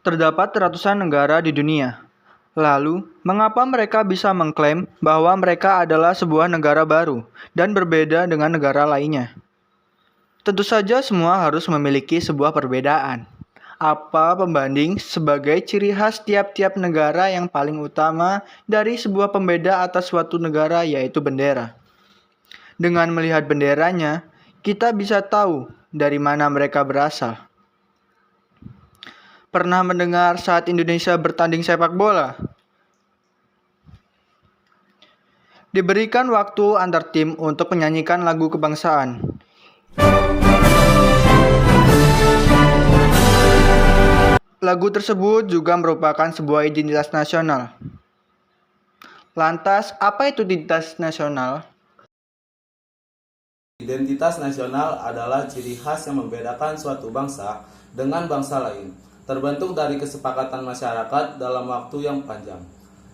Terdapat ratusan negara di dunia. Lalu, mengapa mereka bisa mengklaim bahwa mereka adalah sebuah negara baru dan berbeda dengan negara lainnya? Tentu saja semua harus memiliki sebuah perbedaan. Apa pembanding sebagai ciri khas tiap-tiap negara yang paling utama dari sebuah pembeda atas suatu negara, yaitu bendera. Dengan melihat benderanya, kita bisa tahu dari mana mereka berasal. Pernah mendengar saat Indonesia bertanding sepak bola? Diberikan waktu antar tim untuk menyanyikan lagu kebangsaan. Lagu tersebut juga merupakan sebuah identitas nasional. Lantas, apa itu identitas nasional? Identitas nasional adalah ciri khas yang membedakan suatu bangsa dengan bangsa lain, terbentuk dari kesepakatan masyarakat dalam waktu yang panjang.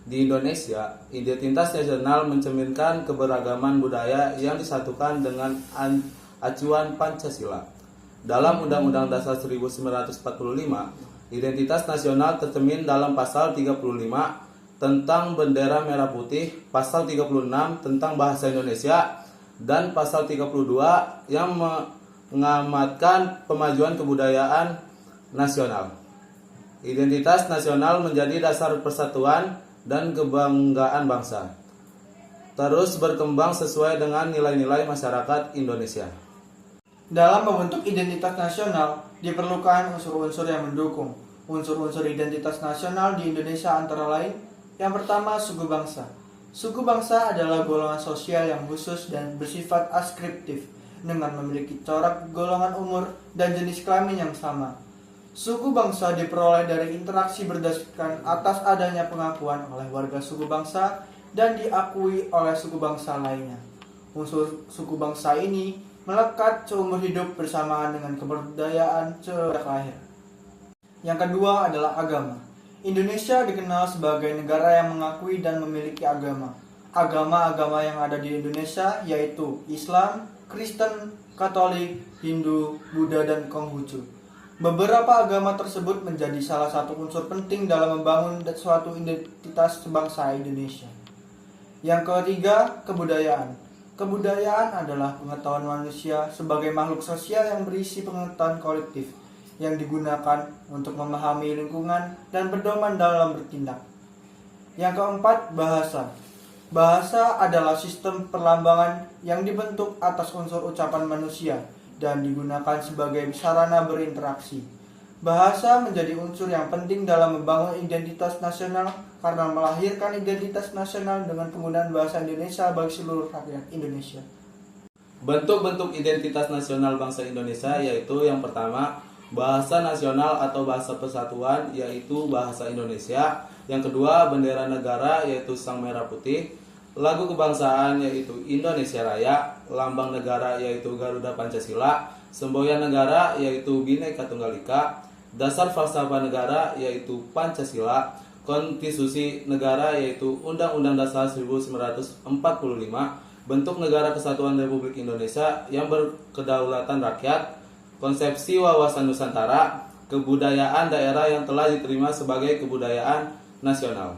Di Indonesia, identitas nasional mencerminkan keberagaman budaya yang disatukan dengan acuan Pancasila. Dalam Undang-Undang Dasar 1945, identitas nasional tercermin dalam pasal 35 tentang bendera merah putih, pasal 36 tentang bahasa Indonesia, dan pasal 32 yang mengamatkan pemajuan kebudayaan nasional. Identitas nasional menjadi dasar persatuan dan kebanggaan bangsa, terus berkembang sesuai dengan nilai-nilai masyarakat Indonesia. Dalam membentuk identitas nasional, diperlukan unsur-unsur yang mendukung. Unsur-unsur identitas nasional di Indonesia antara lain, yang pertama, suku bangsa. Suku bangsa adalah golongan sosial yang khusus dan bersifat askriptif dengan memiliki corak golongan umur dan jenis kelamin yang sama. Suku bangsa diperoleh dari interaksi berdasarkan atas adanya pengakuan oleh warga suku bangsa dan diakui oleh suku bangsa lainnya. Unsur suku bangsa ini melekat seumur hidup bersamaan dengan kebudayaan sejak lahir. Yang kedua adalah agama. Indonesia dikenal sebagai negara yang mengakui dan memiliki agama. Agama-agama yang ada di Indonesia yaitu Islam, Kristen, Katolik, Hindu, Buddha, dan Konghucu. Beberapa agama tersebut menjadi salah satu unsur penting dalam membangun suatu identitas bangsa Indonesia. Yang ketiga, kebudayaan. Kebudayaan adalah pengetahuan manusia sebagai makhluk sosial yang berisi pengetahuan kolektif yang digunakan untuk memahami lingkungan dan pedoman dalam bertindak. Yang keempat, bahasa. Bahasa adalah sistem perlambangan yang dibentuk atas unsur ucapan manusia dan digunakan sebagai sarana berinteraksi. Bahasa menjadi unsur yang penting dalam membangun identitas nasional karena melahirkan identitas nasional dengan penggunaan bahasa Indonesia bagi seluruh rakyat Indonesia. Bentuk-bentuk identitas nasional bangsa Indonesia yaitu yang pertama, bahasa nasional atau bahasa persatuan yaitu bahasa Indonesia. Yang kedua, bendera negara yaitu sang merah putih. Lagu kebangsaan yaitu Indonesia Raya. Lambang negara yaitu Garuda Pancasila. Semboyan negara yaitu Bhinneka Tunggal Ika. Dasar falsafah negara yaitu Pancasila. Konstitusi negara yaitu Undang-Undang Dasar 1945. Bentuk negara kesatuan Republik Indonesia yang berkedaulatan rakyat. Konsepsi wawasan Nusantara, kebudayaan daerah yang telah diterima sebagai kebudayaan nasional.